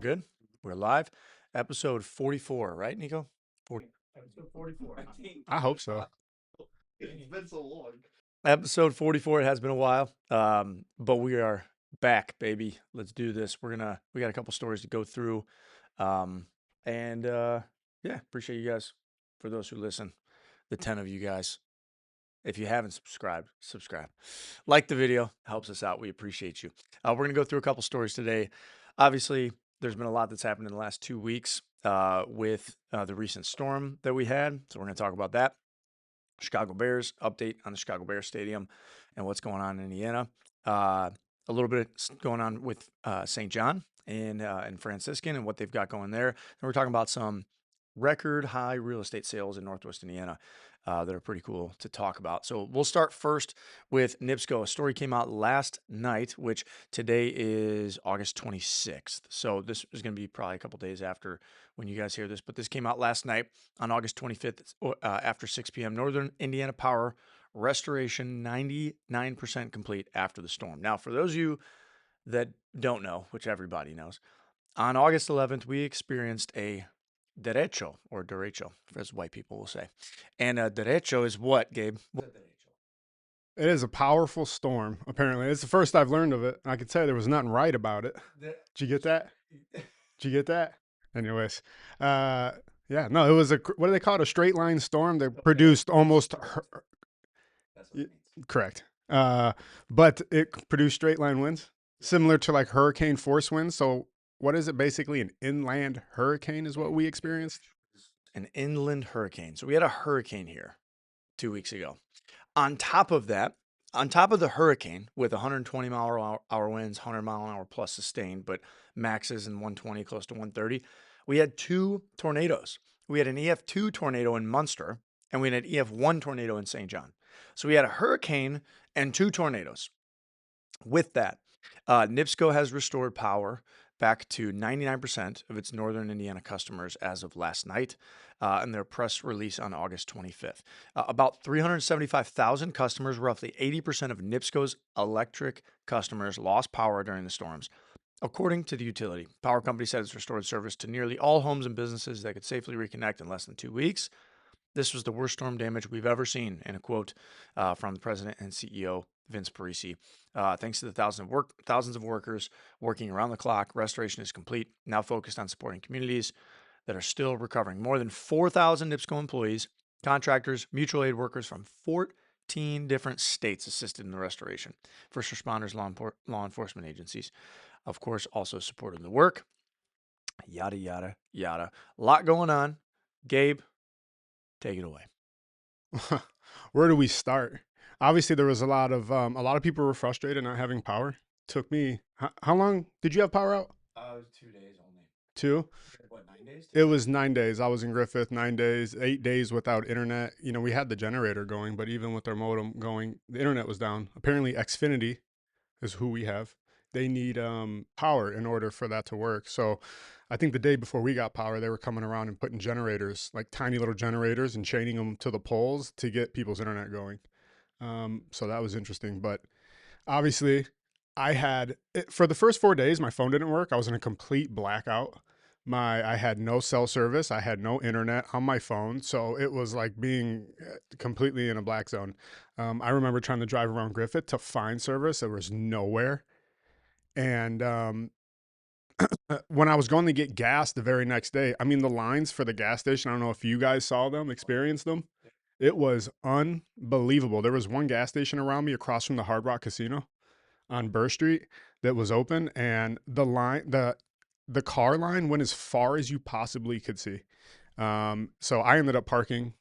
Good. We're live. Episode 44, right, Nico? Episode 44. I hope so. It's been so long. Episode 44. It has been a while, but we are back, baby. Let's do this. We got a couple stories to go through, yeah, appreciate you guys. For those who listen, the 10 of you guys. If you haven't subscribed, subscribe. Like the video, helps us out. We appreciate you. We're going to go through a couple stories today. Obviously, there's been a lot that's happened in the last 2 weeks with the recent storm that we had. So we're going to talk about that. Chicago Bears, update on the Chicago Bears Stadium and what's going on in Indiana. A little bit going on with St. John and Fransiscan and what they've got going there. And we're talking about some record high real estate sales in Northwest Indiana that are pretty cool to talk about. So we'll start first with Nipsco. A story came out last night, which today is August 26th. So this is going to be probably a couple days after when you guys hear this, but this came out last night on August 25th after 6 p.m. Northern Indiana Power restoration 99% complete after the storm. Now, for those of you that don't know, which everybody knows, on August 11th, we experienced a derecho, or derecho, as white people will say. And derecho is what, Gabe? It is a powerful storm, apparently. It's the first I've learned of it. I can tell you there was nothing right about it. Did you get that? Did you get that? Anyways, yeah, no, it was what do they call it? A straight line storm that produced almost... That's what it means. Correct. But it produced straight line winds, similar to like hurricane force winds. So what is it? Basically an inland hurricane is what we experienced. An inland hurricane. So we had a hurricane here 2 weeks ago. On top of that, on top of the hurricane with 120 mile hour winds, 100 mile an hour plus sustained, but maxes in 120, close to 130, we had 2 tornadoes. We had an EF2 tornado in Munster, and we had an EF1 tornado in St. John. So we had a hurricane and 2 tornadoes. With that, Nipsco has restored power back to 99% of its Northern Indiana customers as of last night in their press release on August 25th. About 375,000 customers, roughly 80% of Nipsco's electric customers, lost power during the storms. According to the utility, power company said it's restored service to nearly all homes and businesses that could safely reconnect in less than 2 weeks. This was the worst storm damage we've ever seen, in a quote from the president and CEO, Vince Parisi. Thanks to the thousands of workers working around the clock, restoration is complete, now focused on supporting communities that are still recovering. More than 4,000 Nipsco employees, contractors, mutual aid workers from 14 different states assisted in the restoration. First responders, law enforcement agencies, of course, also supported the work. Yada, yada, yada. A lot going on. Gabe, take it away. Where do we start? Obviously, there was a lot of people were frustrated not having power. Took me, how long did you have power out? It was 2 days only. 2? What, 9 days? It was 9 days. I was in Griffith, 9 days, 8 days without internet. You know, we had the generator going, but even with our modem going, the internet was down. Apparently, Xfinity is who we have. They need power in order for that to work. So I think the day before we got power, they were coming around and putting generators, like tiny little generators, and chaining them to the poles to get people's internet going. So that was interesting. But obviously, for the first 4 days, my phone didn't work. I was in a complete blackout. I had no cell service. I had no internet on my phone. So it was like being completely in a black zone. I remember trying to drive around Griffith to find service. There was nowhere. And when I was going to get gas the very next day, I mean, the lines for the gas station, I don't know if you guys saw them, experienced them. It was unbelievable. There was one gas station around me across from the Hard Rock Casino on Burr Street that was open, and the car line went as far as you possibly could see. So I ended up parking,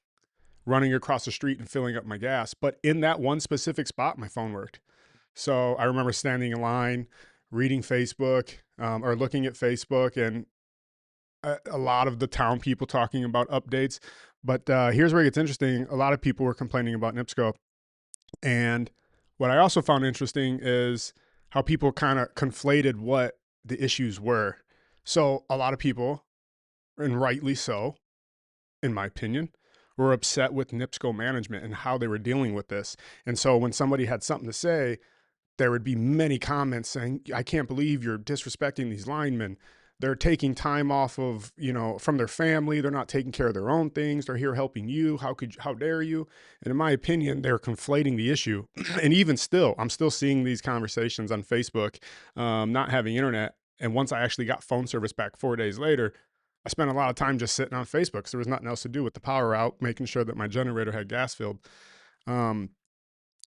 running across the street and filling up my gas. But in that one specific spot, my phone worked. So I remember standing in line, reading Facebook, or looking at Facebook, and a lot of the town people talking about updates. But here's where it gets interesting. A lot of people were complaining about Nipsco. And what I also found interesting is how people kind of conflated what the issues were. So a lot of people, and rightly so, in my opinion, were upset with Nipsco management and how they were dealing with this. And so when somebody had something to say, there would be many comments saying, I can't believe you're disrespecting these linemen. They're taking time off of, from their family. They're not taking care of their own things. They're here helping you. How dare you? And in my opinion, they're conflating the issue. And even still, I'm still seeing these conversations on Facebook, not having internet. And once I actually got phone service back 4 days later, I spent a lot of time just sitting on Facebook because there was nothing else to do with the power out, making sure that my generator had gas filled. Um,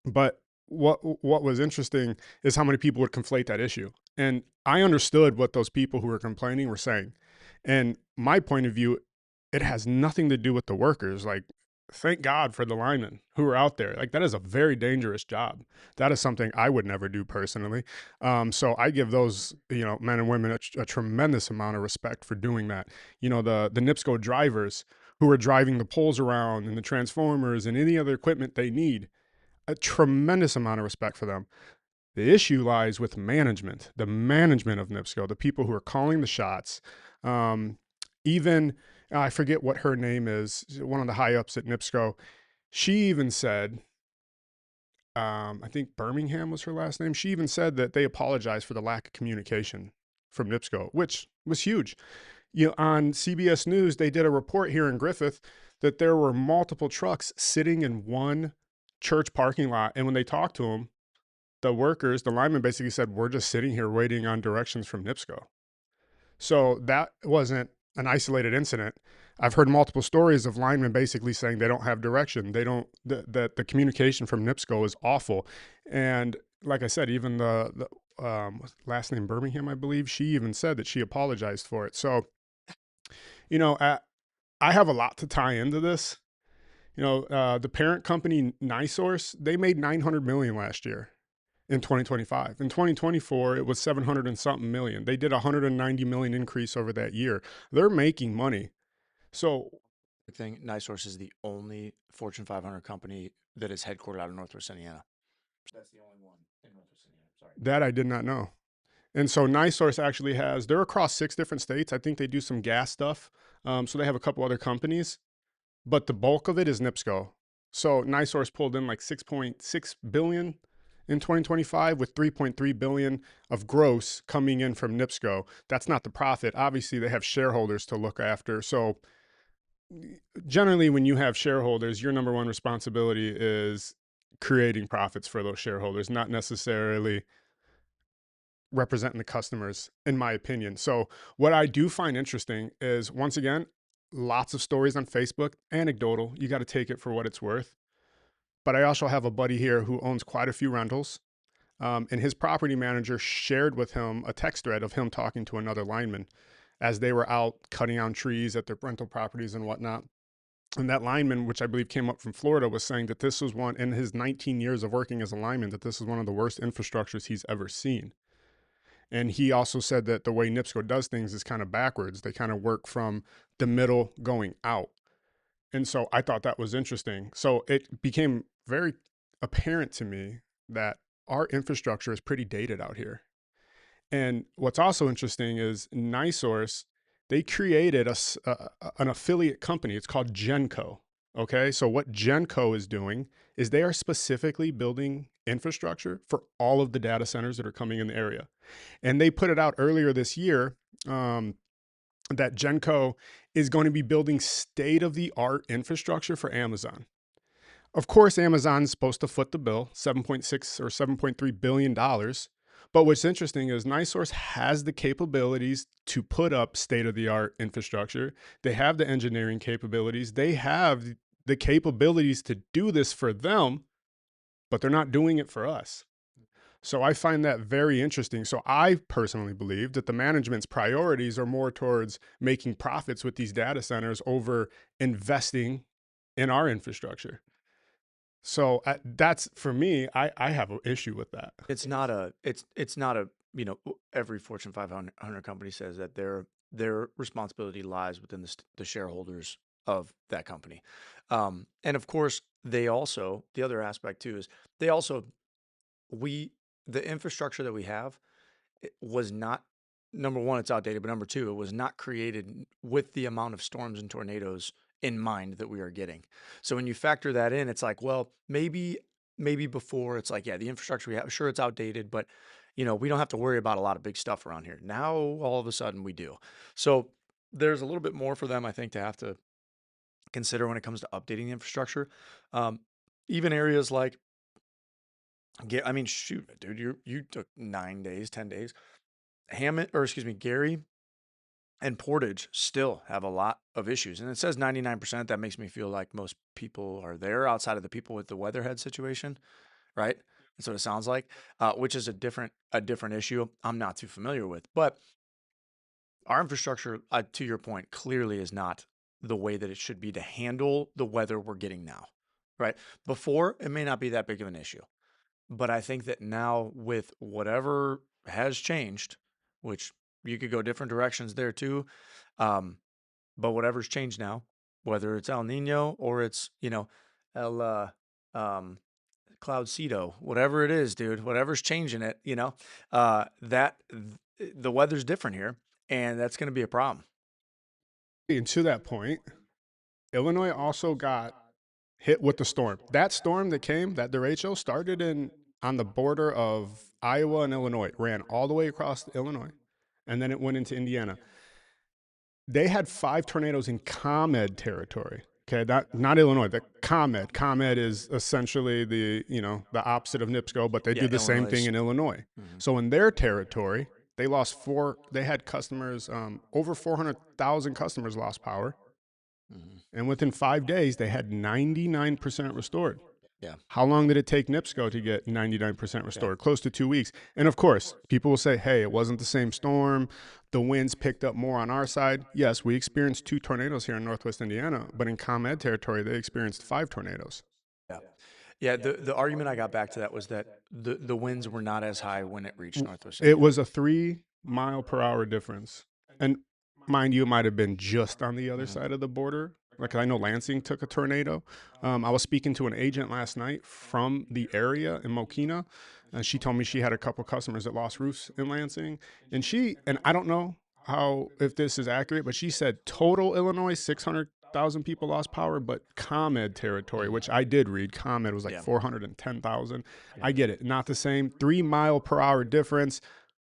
but what was interesting is how many people would conflate that issue. And I understood what those people who were complaining were saying. And my point of view, it has nothing to do with the workers. Like, thank God for the linemen who are out there. Like, that is a very dangerous job. That is something I would never do personally. So I give those, men and women a tremendous amount of respect for doing that. The Nipsco drivers who are driving the poles around and the transformers and any other equipment they need, a tremendous amount of respect for them. The issue lies with management, the management of Nipsco, the people who are calling the shots. Even, I forget what her name is, one of the high ups at Nipsco. She even said, I think Birmingham was her last name. She even said that they apologized for the lack of communication from Nipsco, which was huge. On CBS News, they did a report here in Griffith that there were multiple trucks sitting in one church parking lot. And when they talked to them, the workers, the linemen basically said, we're just sitting here waiting on directions from Nipsco. So that wasn't an isolated incident. I've heard multiple stories of linemen basically saying they don't have direction. They don't, that the communication from Nipsco is awful. And like I said, even the last name Birmingham, I believe, she even said that she apologized for it. So, I have a lot to tie into this. The parent company NiSource, they made 900 million last year in 2025. In 2024, it was 700 and something million. They did 190 million increase over that year. They're making money. So NiSource is the only Fortune 500 company that is headquartered out of Northwest Indiana. That's the only one in Northwest Indiana. Sorry. That I did not know. And so NiSource actually they're across 6 different states. I think they do some gas stuff. So they have a couple other companies, but the bulk of it is Nipsco. So NiSource pulled in like 6.6 billion in 2025 with 3.3 billion of gross coming in from Nipsco. That's not the profit. Obviously, they have shareholders to look after. So generally, when you have shareholders, your number one responsibility is creating profits for those shareholders, not necessarily representing the customers, in my opinion. So what I do find interesting is, once again, lots of stories on Facebook, anecdotal. You got to take it for what it's worth. But I also have a buddy here who owns quite a few rentals. And his property manager shared with him a text thread of him talking to another lineman as they were out cutting down trees at their rental properties and whatnot. And that lineman, which I believe came up from Florida, was saying that this was in his 19 years of working as a lineman, that this is one of the worst infrastructures he's ever seen. And he also said that the way Nipsco does things is kind of backwards. They kind of work from the middle going out. And so I thought that was interesting. So it became very apparent to me that our infrastructure is pretty dated out here. And what's also interesting is NiSource, they created an affiliate company. It's called Genco. Okay. So what Genco is doing is they are specifically building infrastructure for all of the data centers that are coming in the area. And they put it out earlier this year that Genco is going to be building state-of-the-art infrastructure for Amazon. Of course, Amazon's supposed to foot the bill, $7.6 or $7.3 billion. But what's interesting is NiSource has the capabilities to put up state-of-the-art infrastructure. They have the engineering capabilities. They have the capabilities to do this for them, but they're not doing it for us. So I find that very interesting. So I personally believe that the management's priorities are more towards making profits with these data centers over investing in our infrastructure. So that's, for me, I have an issue with that. It's not a every Fortune 500 company says that their responsibility lies within the shareholders of that company. And of course, the other aspect too is the infrastructure that we have, it was not, number one, it's outdated, but number two, it was not created with the amount of storms and tornadoes in mind that we are getting. So when you factor that in, it's like, well, maybe before, it's like, yeah, the infrastructure we have, sure, it's outdated, but we don't have to worry about a lot of big stuff around here. Now, all of a sudden, we do. So there's a little bit more for them, I think, to have to consider when it comes to updating the infrastructure. Um, even areas like, I mean, shoot, dude, you took 9 days, 10 days. Hammond, or excuse me, Gary and Portage still have a lot of issues, and it says 99%. That makes me feel like most people are there outside of the people with the weatherhead situation, right? That's what it sounds like, which is a different issue I'm not too familiar with. But our infrastructure, to your point, clearly is not the way that it should be to handle the weather we're getting now, right? Before, it may not be that big of an issue. But I think that now with whatever has changed, which you could go different directions there too, but whatever's changed now, whether it's El Nino or it's, El um, Cloudcito, whatever it is, dude, whatever's changing it, the weather's different here, and that's going to be a problem. And to that point, Illinois also got hit with the storm. That storm that came, that derecho, started on the border of Iowa and Illinois, ran all the way across Illinois, and then it went into Indiana. They had 5 tornadoes in ComEd territory. Okay, not Illinois. The ComEd. ComEd is essentially the opposite of Nipsco, but they Yeah, do the same Illinois thing is- in Illinois. Mhm. So in their territory, they lost 4. They had customers. Over 400,000 customers lost power, Mhm. and within 5 days, they had 99% restored. Yeah. How long did it take Nipsco to get 99% restored? Close to 2 weeks. And of course, people will say, hey, it wasn't the same storm. The winds picked up more on our side. Yes, we experienced 2 tornadoes here in Northwest Indiana, but in ComEd territory, they experienced 5 tornadoes. Yeah. Yeah, the argument I got back to that was that the winds were not as high when it reached Northwest It Indiana. was a 3-mile-per-hour difference. And mind you, it might have been just on the other side of the border. Like, I know Lansing took a tornado. I was speaking to an agent last night from the area in Mokina, and she told me she had a couple customers that lost roofs in Lansing. And I don't know if this is accurate, but she said total Illinois, 600,000 people lost power, but ComEd territory, which I did read, ComEd was like Yeah. 410,000. I get it. Not the same. 3-mile-per-hour difference.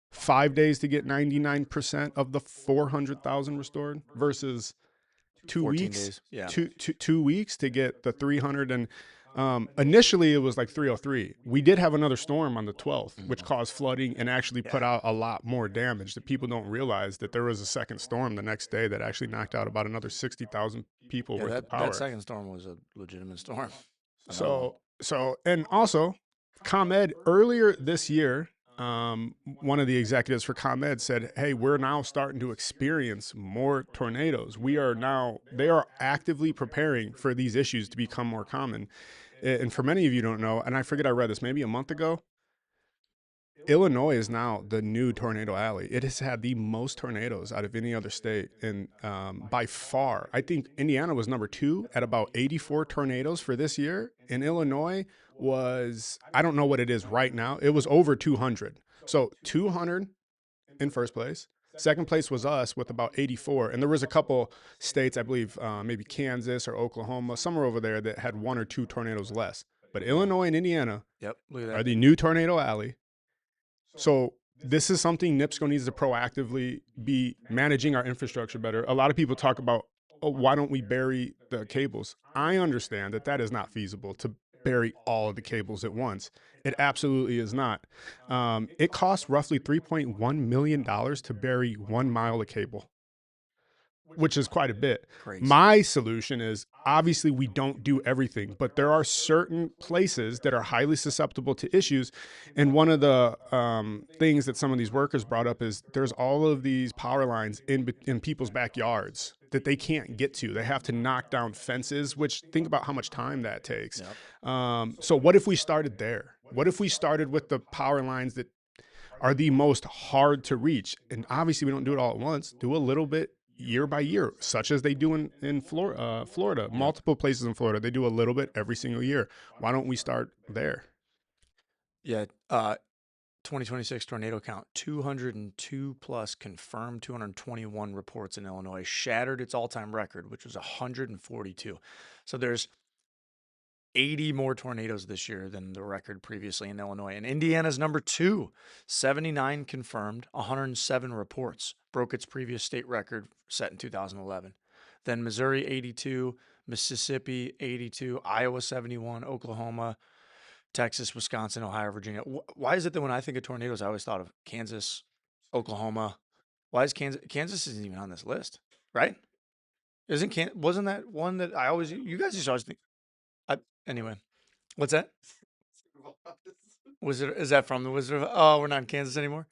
5 days to get 99% of the 400,000 restored versus 2 14 weeks. days. Yeah. 2 weeks to get the 300. And initially it was like 303. We did have another storm on the 12th, which caused flooding and actually put out a lot more damage. That people don't realize that there was a second storm the next day that actually knocked out about another 60,000 people Yeah, worth of that power. second storm was a legitimate storm. Another one. And also, ComEd earlier this year, one of the executives for ComEd said, hey, we're now starting to experience more tornadoes. They are actively preparing for these issues to become more common. And for many of you don't know, and I forget I read this maybe a month ago, Illinois is now the new tornado alley. It has had the most tornadoes out of any other state. And by far, I think Indiana was number 2 at about 84 tornadoes for this year. And Illinois was, I don't know what it is right now. It was over 200. So 200 in first place. Second place was us with about 84. And there was a couple states, I believe, maybe Kansas or Oklahoma, somewhere over there that had 1 or 2 tornadoes less. But Illinois and Indiana Yep. Look at are that. the new tornado alley. So this is something Nipsco needs to proactively be managing our infrastructure better. A lot of people talk about, oh, why don't we bury the cables? I understand that is not feasible to bury all of the cables at once. It absolutely is not. It costs roughly $3.1 million to bury 1 mile of cable, which is quite a bit. Crazy. My solution is, obviously we don't do everything, but there are certain places that are highly susceptible to issues. And one of the things that some of these workers brought up is there's all of these power lines in people's backyards that they can't get to. They have to knock down fences, which, think about how much time that takes. Yep. So what if we started there? What if we started with the power lines that are the most hard to reach? And obviously we don't do it all at once. Do a little bit year by year, such as they do in Florida, multiple places in Florida. They do a little bit every single year. Why don't we start there? Yeah. 2026 tornado count, 202 plus confirmed, 221 reports in Illinois, shattered its all-time record, which was 142. So there's 80 more tornadoes this year than the record previously in Illinois. And Indiana's number 2, 79 confirmed, 107 reports, broke its previous state record set in 2011. Then Missouri 82, Mississippi 82, Iowa 71, Oklahoma, Texas, Wisconsin, Ohio, Virginia. Why is it that when I think of tornadoes, I always thought of Kansas, Oklahoma? Why is Kansas isn't even on this list, right? Wasn't that one that I always you guys used to always think anyway. What's that? Is that from the Wizard of Oh, we're not in Kansas anymore?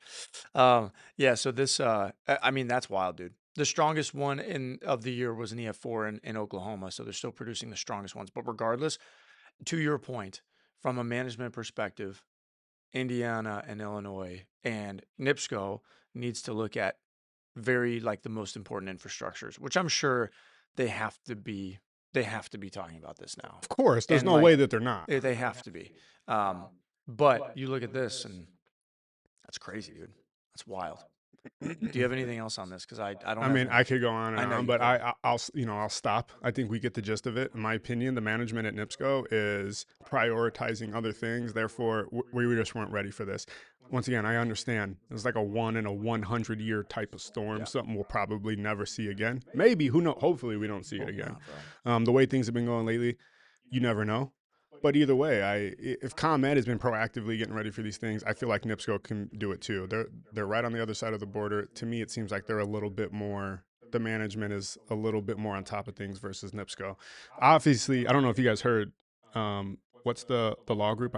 Yeah, so this I mean that's wild, dude. The strongest one of the year was an EF4 in Oklahoma, so they're still producing the strongest ones. But regardless, to your point, from a management perspective, Indiana and Illinois and Nipsco needs to look at very like the most important infrastructures, which I'm sure they have to be talking about this now. Of course, there's And no way that they're not. They have to be. But you look at this and that's crazy, dude. That's wild. Do you have anything else on this? Because I don't. I mean, I could go on I and know on, you but could. I'll stop. I think we get the gist of it. In my opinion, the management at Nipsco is prioritizing other things. Therefore, we just weren't ready for this. Once again, I understand it's like a 1 in a 100-year type of storm. Yeah. Something we'll probably never see again. Maybe, who knows? Hopefully, we don't see it Hope again. not, bro. The way things have been going lately, you never know. But either way, if ComEd has been proactively getting ready for these things, I feel like Nipsco can do it too. They're right on the other side of the border. To me, it seems like they're a little bit more. The management is a little bit more on top of things versus Nipsco. Obviously, I don't know if you guys heard. What's the law group?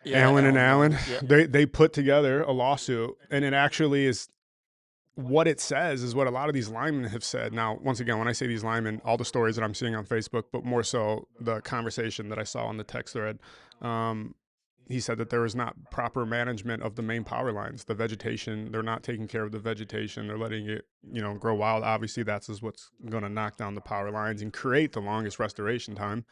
Allen and Allen. Yeah. They put together a lawsuit, and it actually is what it says is what a lot of these linemen have said. Now, once again, when I say these linemen, all the stories that I'm seeing on Facebook, but more so the conversation that I saw on the text thread, he said that there was not proper management of the main power lines, the vegetation. They're not taking care of the vegetation. They're letting it, grow wild. Obviously, that's what's going to knock down the power lines and create the longest restoration time.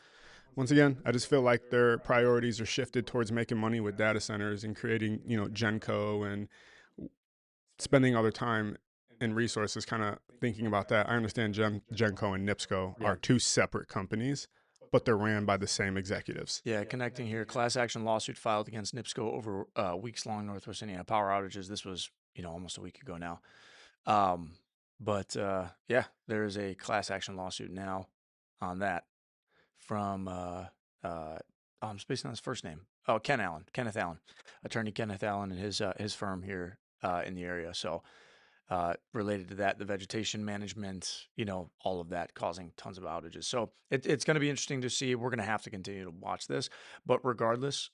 Once again, I just feel like their priorities are shifted towards making money with data centers and creating, Genco and spending other time and resources kind of thinking about that. I understand Genco and Nipsco are two separate companies, but they're ran by the same executives. Yeah, connecting here. Class action lawsuit filed against Nipsco over weeks-long Northwest Indiana power outages. This was, almost a week ago now. But yeah, there is a class action lawsuit now on that from I'm spacing on his first name. Oh, Kenneth Allen, attorney Kenneth Allen, and his firm here in the area. So related to that, the vegetation management, all of that causing tons of outages. So it's going to be interesting to see. We're going to have to continue to watch this, but regardless,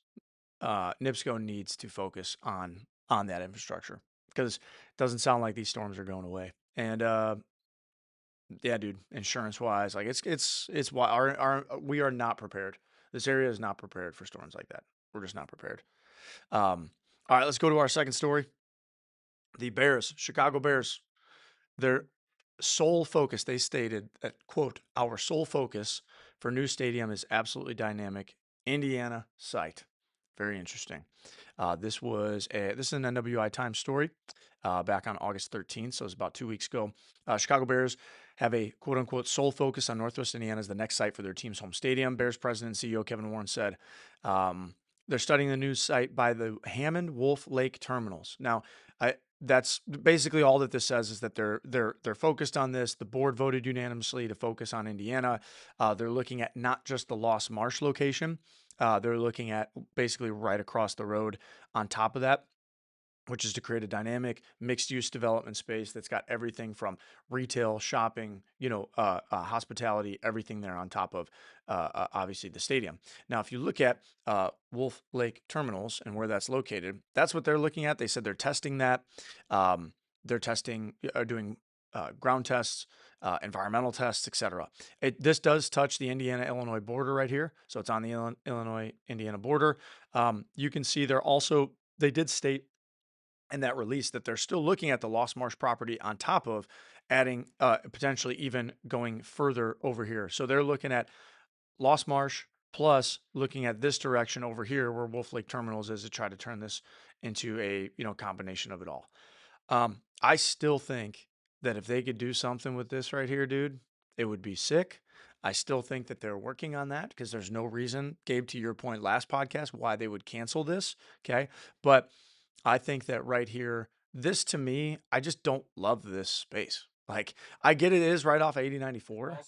Nipsco needs to focus on that infrastructure because it doesn't sound like these storms are going away. And yeah, dude, insurance wise, like it's why we are not prepared. This area is not prepared for storms like that. We're just not prepared. All right, let's go to our second story. The Bears, Chicago Bears, their sole focus, they stated that, quote, our sole focus for new stadium is absolutely dynamic Indiana site. Very interesting. This is an NWI Times story back on August 13th, so it was about 2 weeks ago. Chicago Bears have a quote-unquote sole focus on Northwest Indiana as the next site for their team's home stadium. Bears president and CEO Kevin Warren said they're studying the new site by the Hammond Wolf Lake terminals. Now, that's basically all that this says is that they're focused on this. The board voted unanimously to focus on Indiana. They're looking at not just the Lost Marsh location. They're looking at basically right across the road on top of that, which is to create a dynamic mixed-use development space that's got everything from retail, shopping, hospitality, everything there on top of, obviously, the stadium. Now, if you look at Wolf Lake Terminals and where that's located, that's what they're looking at. They said they're testing that. They're doing ground tests, environmental tests, etc. This does touch the Indiana-Illinois border right here. So it's on the Illinois-Indiana border. You can see they did state in that release that they're still looking at the Lost Marsh property on top of adding potentially even going further over here. So they're looking at Lost Marsh plus looking at this direction over here where Wolf Lake Terminals is to try to turn this into a combination of it all. I still think that if they could do something with this right here, dude, it would be sick. I still think that they're working on that because there's no reason, Gabe, to your point last podcast, why they would cancel this. Okay. But I think that right here, this to me, I just don't love this space. Like, I get it is right off 8094.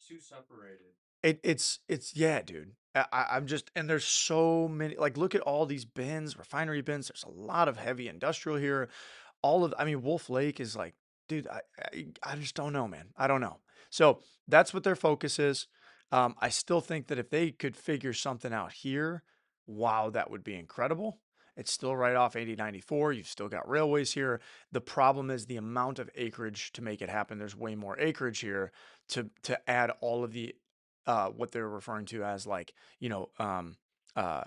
Too separated. It's yeah, dude. I'm just, and there's so many, like, look at all these bins, refinery bins. There's a lot of heavy industrial here. I mean, Wolf Lake is like, dude, I just don't know, man. I don't know. So that's what their focus is. I still think that if they could figure something out here, wow, that would be incredible. It's still right off 8094. You've still got railways here. The problem is the amount of acreage to make it happen. There's way more acreage here to add all of the what they're referring to as like, uh,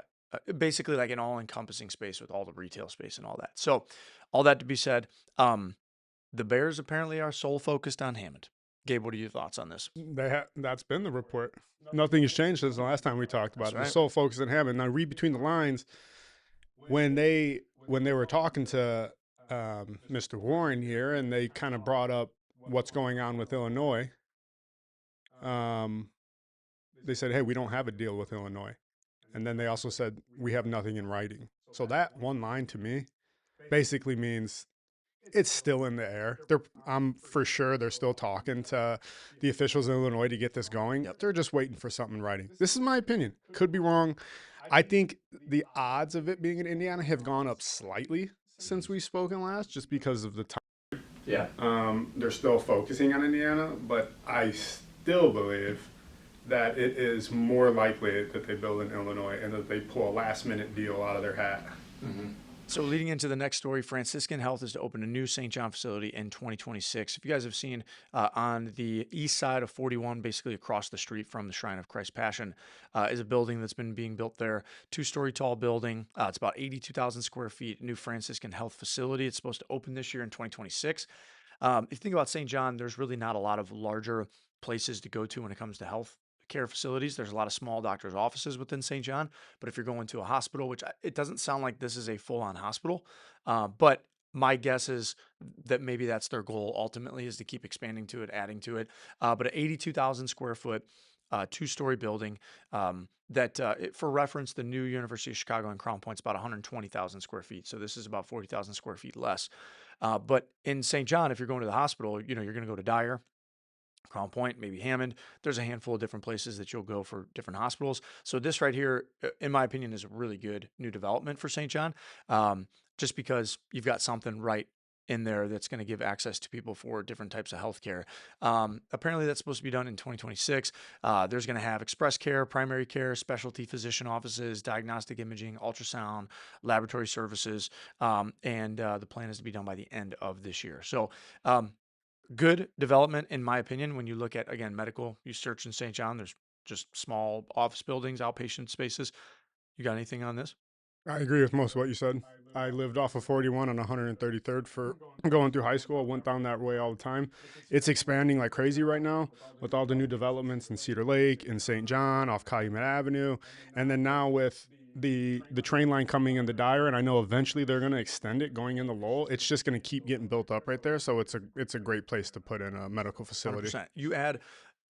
basically like an all-encompassing space with all the retail space and all that. So all that to be said, the Bears apparently are sole focused on Hammond. Gabe, what are your thoughts on this? That's been the report. Nothing has changed since the last time we talked about That's it. right. The sole focus on Hammond. Now read between the lines. When they were talking to Mr. Warren here, and they kind of brought up what's going on with Illinois, they said, "Hey, we don't have a deal with Illinois," and then they also said, "We have nothing in writing." So that one line to me basically means it's still in the air. I'm for sure they're still talking to the officials in Illinois to get this going. Yep. They're just waiting for something in writing. This is my opinion. Could be wrong. I think the odds of it being in Indiana have gone up slightly since we've spoken last, just because of the time. Yeah. They're still focusing on Indiana, but I still believe that it is more likely that they build in Illinois and that they pull a last-minute deal out of their hat. So leading into the next story, Fransiscan Health is to open a new St. John facility in 2026. If you guys have seen on the east side of 41, basically across the street from the Shrine of Christ Passion, is a building that's been being built there. 2-story tall building. It's about 82,000 square feet, new Fransiscan Health facility. It's supposed to open this year in 2026. If you think about St. John, there's really not a lot of larger places to go to when it comes to health care facilities. There's a lot of small doctors' offices within St. John, but if you're going to a hospital, which it doesn't sound like this is a full-on hospital, but my guess is that maybe that's their goal ultimately, is to keep expanding to it, adding to it. But an 82,000 square foot, 2-story building for reference, the new University of Chicago in Crown Point's about 120,000 square feet. So this is about 40,000 square feet less. But in St. John, if you're going to the hospital, you're going to go to Dyer, Crown Point, maybe Hammond. There's a handful of different places that you'll go for different hospitals. So this right here, in my opinion, is a really good new development for St. John, just because you've got something right in there that's going to give access to people for different types of healthcare. Apparently, that's supposed to be done in 2026. There's going to have express care, primary care, specialty physician offices, diagnostic imaging, ultrasound, laboratory services, and the plan is to be done by the end of this year. So good development, in my opinion, when you look at, again, medical. You search in St. John, there's just small office buildings, outpatient spaces. You got anything on this? I agree with most of what you said. I lived off of 41 on 133rd for going through high school. I went down that way all the time. It's expanding like crazy right now with all the new developments in Cedar Lake, in St. John, off Calumet Avenue. And then now with the train line coming into Dyer, and I know eventually they're going to extend it going into Lowell. It's just going to keep getting built up right there. So it's a great place to put in a medical facility. 100%. You add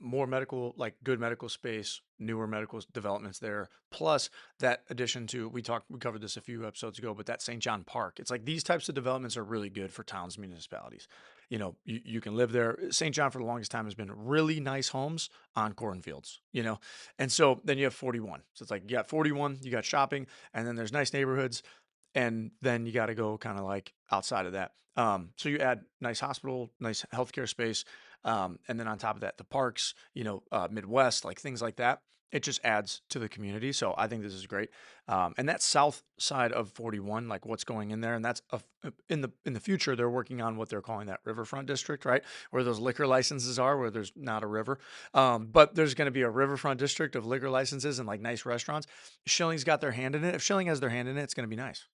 more medical, like good medical space, newer medical developments there, plus that addition to, we covered this a few episodes ago, but that St. John Park. It's like these types of developments are really good for towns, municipalities. You can live there. St. John for the longest time has been really nice homes on cornfields, and so then you have 41. So it's like you got 41, you got shopping, and then there's nice neighborhoods, and then you got to go kind of like outside of that. So you add nice hospital, nice healthcare space, and then on top of that, the parks, Midwest, like things like that. It just adds to the community. So I think this is great. And that south side of 41, like what's going in there, and that's in the future, they're working on what they're calling that riverfront district, right? Where those liquor licenses are, where there's not a river. But there's going to be a riverfront district of liquor licenses and like nice restaurants. Schilling's got their hand in it. If Schilling has their hand in it, it's going to be nice.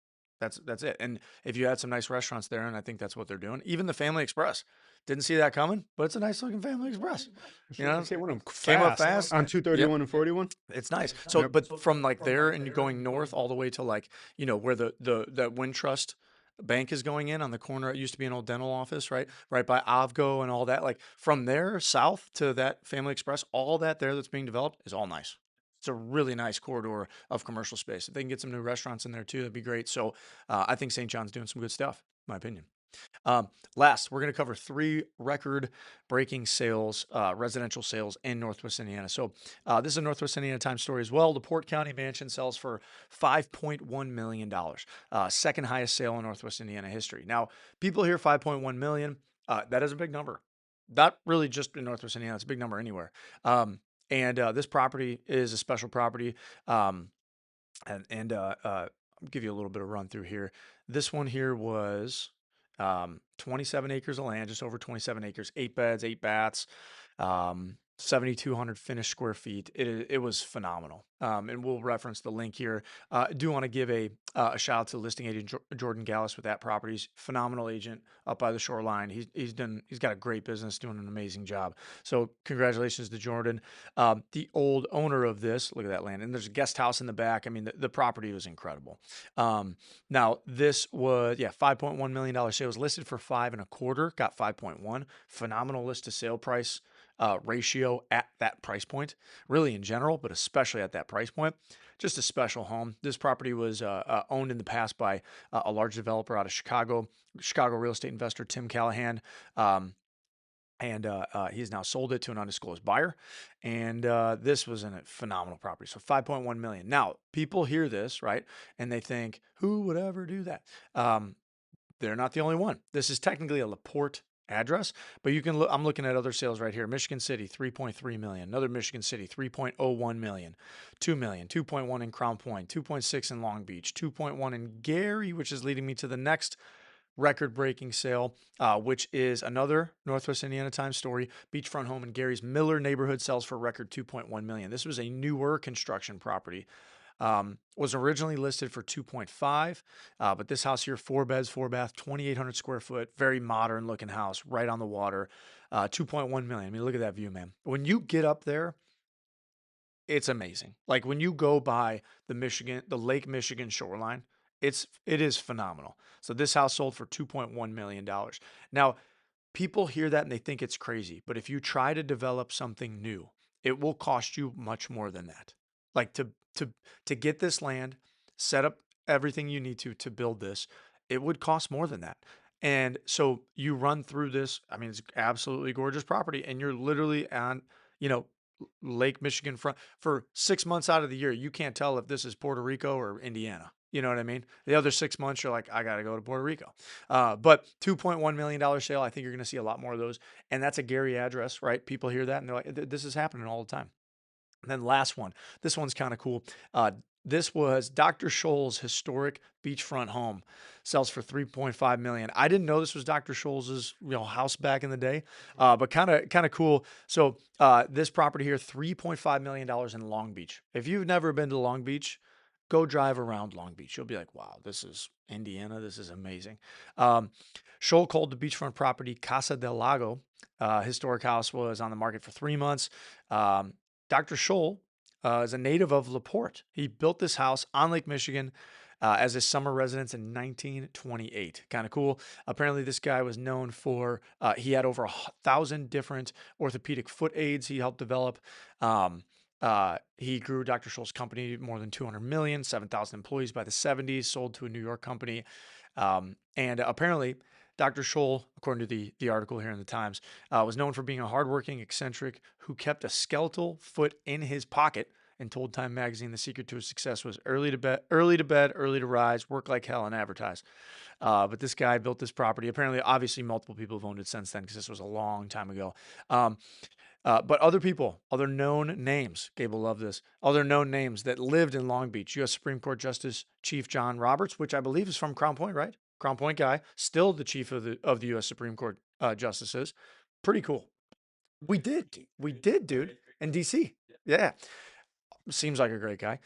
That's it. And if you had some nice restaurants there, and I think that's what they're doing, even the Family Express, didn't see that coming, but it's a nice looking Family Express. Came up fast on 231 and 41. It's nice. So, but from like there and you're going north all the way to like, where the Wintrust bank is going in on the corner. It used to be an old dental office, right by Avgo and all that. Like from there south to that Family Express, all that there that's being developed is all nice. It's a really nice corridor of commercial space. If they can get some new restaurants in there too, that'd be great. So I think St. John's doing some good stuff, in my opinion. Last, we're going to cover 3 record-breaking sales, residential sales in Northwest Indiana. So this is a Northwest Indiana Times story as well. LaPorte County mansion sells for $5.1 million, second highest sale in Northwest Indiana history. Now, people hear $5.1 million. That is a big number. Not really just in Northwest Indiana. It's a big number anywhere. And this property is a special property. I'll give you a little bit of run through here. This one here was 27 acres of land, just over 27 acres, 8 beds, 8 baths, 7,200 finished square feet. It was phenomenal. And we'll reference the link here. I do want to give a shout out to listing agent Jordan Gallus with that property. He's a phenomenal agent up by the shoreline. He's got a great business, doing an amazing job. So congratulations to Jordan. The old owner of this, look at that land, and there's a guest house in the back. I mean, the property was incredible. Now this was $5.1 million sale. It was listed for 5.25, got 5.1. Phenomenal list to sale price ratio at that price point, really in general, but especially at that price point. Just a special home. This property was owned in the past by a large developer out of Chicago real estate investor Tim Callahan. And he's now sold it to an undisclosed buyer. And this was a phenomenal property. So 5.1 million. Now, people hear this, right? And they think, who would ever do that? They're not the only one. This is technically a LaPorte address, but you can look, I'm looking at other sales right here. Michigan City, 3.3 million. Another Michigan City, 3.01 million. 2 million, 2.1 in Crown Point, 2.6 in Long Beach, 2.1 in Gary, which is leading me to the next record-breaking sale, which is another Northwest Indiana Times story. Beachfront home in Gary's Miller neighborhood sells for a record 2.1 million. This was a newer construction property. Was originally listed for 2.5, but this house here, 4 beds, 4 bath, 2,800 square foot, very modern looking house, right on the water, 2.1 million. I mean, look at that view, man. When you get up there, it's amazing. Like when you go by the Lake Michigan shoreline, it is phenomenal. So this house sold for $2.1 million. Now, people hear that and they think it's crazy, but if you try to develop something new, it will cost you much more than that. Like to get this land, set up everything you need to build this, it would cost more than that. And so you run through this, I mean, it's absolutely gorgeous property, and you're literally on, Lake Michigan front for 6 months out of the year. You can't tell if this is Puerto Rico or Indiana. You know what I mean? The other 6 months, you're like, I got to go to Puerto Rico. But $2.1 million sale, I think you're going to see a lot more of those. And that's a Gary address, right? People hear that and they're like, this is happening all the time. And then last one, this one's kind of cool. This was Dr. Scholl's historic beachfront home, sells for $3.5 million. I didn't know this was Dr. Scholl's house back in the day, but kind of cool. So this property here, $3.5 million in Long Beach. If you've never been to Long Beach, go drive around Long Beach. You'll be like, wow, this is Indiana. This is amazing. Scholl called the beachfront property Casa del Lago. Historic house was on the market for 3 months. Dr. Scholl is a native of LaPorte. He built this house on Lake Michigan as his summer residence in 1928. Kind of cool. Apparently, this guy was known for, he had over 1,000 different orthopedic foot aids he helped develop. He grew Dr. Scholl's company more than 200 million, 7,000 employees by the 70s, sold to a New York company. And apparently, Dr. Scholl, according to the article here in the Times, was known for being a hardworking eccentric who kept a skeletal foot in his pocket and told Time magazine the secret to his success was early to bed, early to rise, work like hell, and advertise. But this guy built this property. Apparently, obviously, multiple people have owned it since then because this was a long time ago. But other people, other known names, Gabe will love this, other known names that lived in Long Beach, U.S. Supreme Court Justice Chief John Roberts, which I believe is from Crown Point, right? Crown Point guy, still the chief of the U.S. Supreme Court justices. Pretty cool. We did, dude, in D.C. Yeah, seems like a great guy.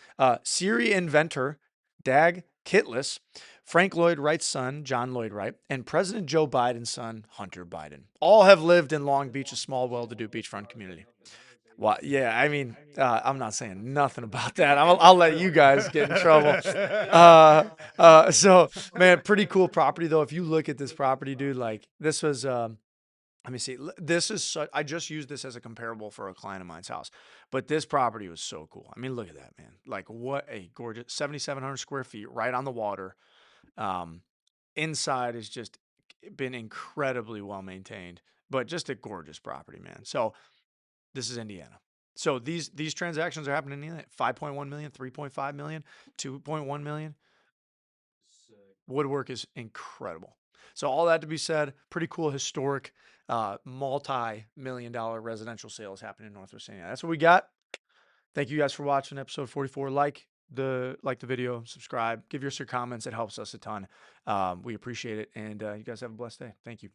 Siri inventor Dag Kittless, Frank Lloyd Wright's son, John Lloyd Wright, and President Joe Biden's son, Hunter Biden, all have lived in Long Beach, a small, well-to-do beachfront community. Well, yeah, I mean, I'm not saying nothing about that. I'll let you guys get in trouble. So man, pretty cool property though. If you look at this property, dude, like this was, let me see. This is I just used this as a comparable for a client of mine's house, but this property was so cool. I mean, look at that, man. Like what a gorgeous 7,700 square feet right on the water. Um, Inside is just been incredibly well maintained, but just a gorgeous property, man. So this is Indiana. So these transactions are happening in Indiana. 5.1 million, 3.5 million, 2.1 million. Woodwork is incredible. So all that to be said, pretty cool historic multi-million-dollar residential sales happening in Northwest Indiana. That's what we got. Thank you guys for watching episode 44. Like the video, subscribe, give us your comments. It helps us a ton. We appreciate it. And you guys have a blessed day. Thank you.